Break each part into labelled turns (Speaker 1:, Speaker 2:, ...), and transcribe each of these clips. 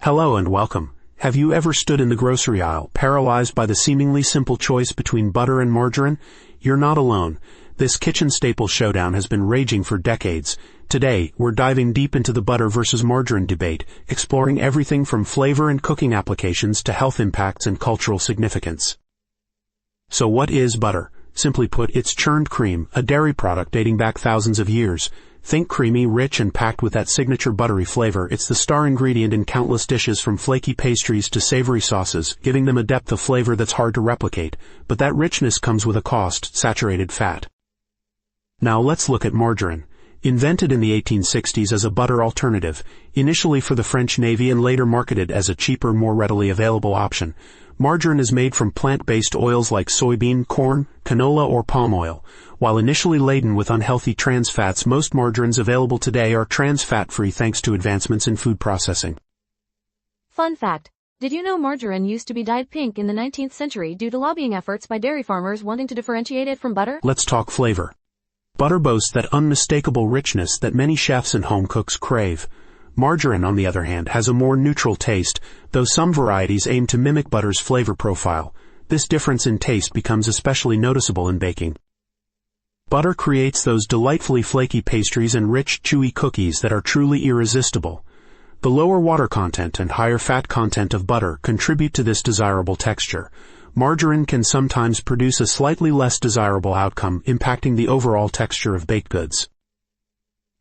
Speaker 1: Hello and welcome. Have you ever stood in the grocery aisle, paralyzed by the seemingly simple choice between butter and margarine? You're not alone. This kitchen staple showdown has been raging for decades. Today, we're diving deep into the butter versus margarine debate, exploring everything from flavor and cooking applications to health impacts and cultural significance. So what is butter? Simply put, it's churned cream, a dairy product dating back thousands of years. Think creamy, rich, and packed with that signature buttery flavor. It's the star ingredient in countless dishes, from flaky pastries to savory sauces, giving them a depth of flavor that's hard to replicate. But that richness comes with a cost: saturated fat. Now let's look at margarine. Invented in the 1860s as a butter alternative, initially for the French Navy and later marketed as a cheaper, more readily available option, margarine is made from plant-based oils like soybean, corn, canola, or palm oil. While initially laden with unhealthy trans fats, most margarines available today are trans fat-free thanks to advancements in food processing.
Speaker 2: Fun fact: did you know margarine used to be dyed pink in the 19th century due to lobbying efforts by dairy farmers wanting to differentiate it from butter?
Speaker 1: Let's talk flavor. Butter boasts that unmistakable richness that many chefs and home cooks crave. Margarine, on the other hand, has a more neutral taste, though some varieties aim to mimic butter's flavor profile. This difference in taste becomes especially noticeable in baking. Butter creates those delightfully flaky pastries and rich, chewy cookies that are truly irresistible. The lower water content and higher fat content of butter contribute to this desirable texture. Margarine can sometimes produce a slightly less desirable outcome, impacting the overall texture of baked goods.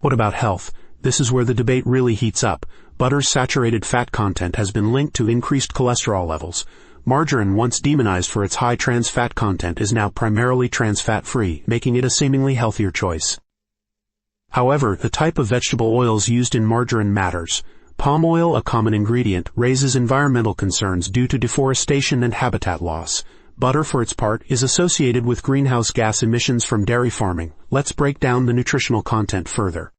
Speaker 1: What about health? This is where the debate really heats up. Butter's saturated fat content has been linked to increased cholesterol levels. Margarine, once demonized for its high trans fat content, is now primarily trans fat-free, making it a seemingly healthier choice. However, the type of vegetable oils used in margarine matters. Palm oil, a common ingredient, raises environmental concerns due to deforestation and habitat loss. Butter, for its part, is associated with greenhouse gas emissions from dairy farming. Let's break down the nutritional content further.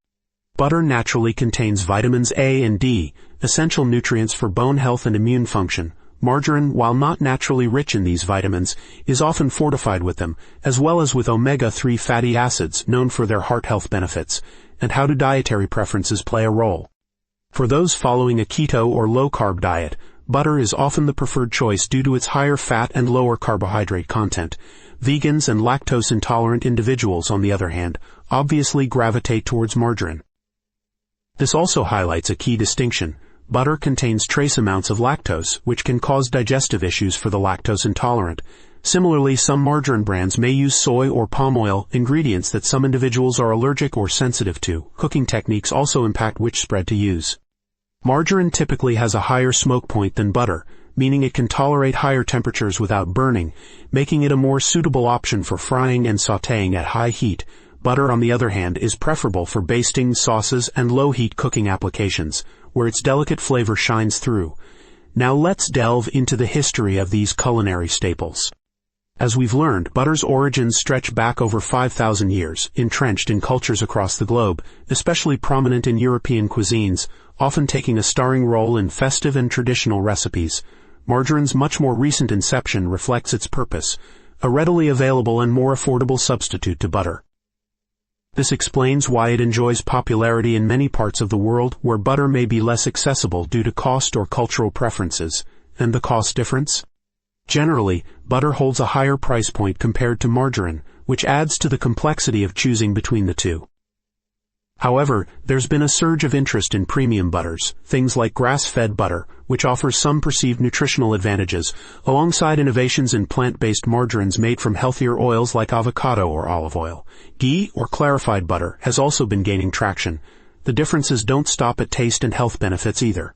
Speaker 1: Butter naturally contains vitamins A and D, essential nutrients for bone health and immune function. Margarine, while not naturally rich in these vitamins, is often fortified with them, as well as with omega-3 fatty acids, known for their heart health benefits. And how do dietary preferences play a role? For those following a keto or low-carb diet, butter is often the preferred choice due to its higher fat and lower carbohydrate content. Vegans and lactose-intolerant individuals, on the other hand, obviously gravitate towards margarine. This also highlights a key distinction. Butter contains trace amounts of lactose, which can cause digestive issues for the lactose intolerant. Similarly, some margarine brands may use soy or palm oil, ingredients that some individuals are allergic or sensitive to. Cooking techniques also impact which spread to use. Margarine typically has a higher smoke point than butter, meaning it can tolerate higher temperatures without burning, making it a more suitable option for frying and sautéing at high heat. Butter, on the other hand, is preferable for basting, sauces, and low-heat cooking applications, where its delicate flavor shines through. Now let's delve into the history of these culinary staples. As we've learned, butter's origins stretch back over 5,000 years, entrenched in cultures across the globe, especially prominent in European cuisines, often taking a starring role in festive and traditional recipes. Margarine's much more recent inception reflects its purpose: a readily available and more affordable substitute to butter. This explains why it enjoys popularity in many parts of the world where butter may be less accessible due to cost or cultural preferences. And the cost difference? Generally, butter holds a higher price point compared to margarine, which adds to the complexity of choosing between the two. However, there's been a surge of interest in premium butters, things like grass-fed butter, which offers some perceived nutritional advantages, alongside innovations in plant-based margarines made from healthier oils like avocado or olive oil. Ghee, or clarified butter, has also been gaining traction. The differences don't stop at taste and health benefits either.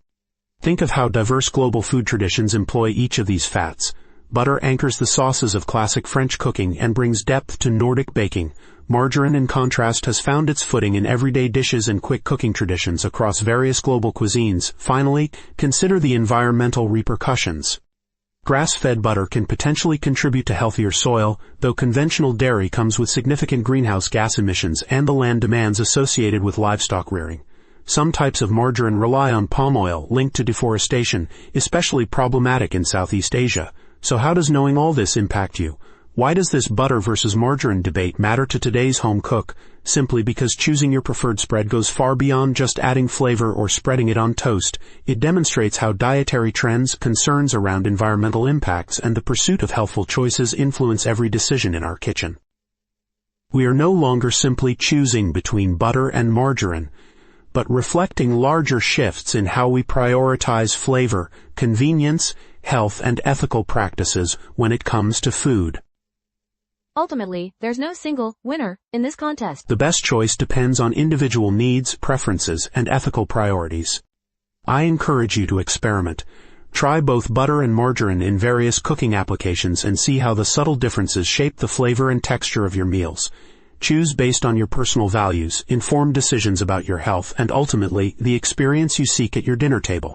Speaker 1: Think of how diverse global food traditions employ each of these fats. Butter anchors the sauces of classic French cooking and brings depth to Nordic baking. Margarine, in contrast, has found its footing in everyday dishes and quick cooking traditions across various global cuisines. Finally, consider the environmental repercussions. Grass-fed butter can potentially contribute to healthier soil, though conventional dairy comes with significant greenhouse gas emissions and the land demands associated with livestock rearing. Some types of margarine rely on palm oil, linked to deforestation, especially problematic in Southeast Asia. So how does knowing all this impact you? Why does this butter versus margarine debate matter to today's home cook? Simply because choosing your preferred spread goes far beyond just adding flavor or spreading it on toast. It demonstrates how dietary trends, concerns around environmental impacts, and the pursuit of healthful choices influence every decision in our kitchen. We are no longer simply choosing between butter and margarine, but reflecting larger shifts in how we prioritize flavor, convenience, health, and ethical practices when it comes to food.
Speaker 2: Ultimately, there's no single winner in this contest.
Speaker 1: The best choice depends on individual needs, preferences, and ethical priorities. I encourage you to experiment. Try both butter and margarine in various cooking applications and see how the subtle differences shape the flavor and texture of your meals. Choose based on your personal values, informed decisions about your health, and ultimately, the experience you seek at your dinner table.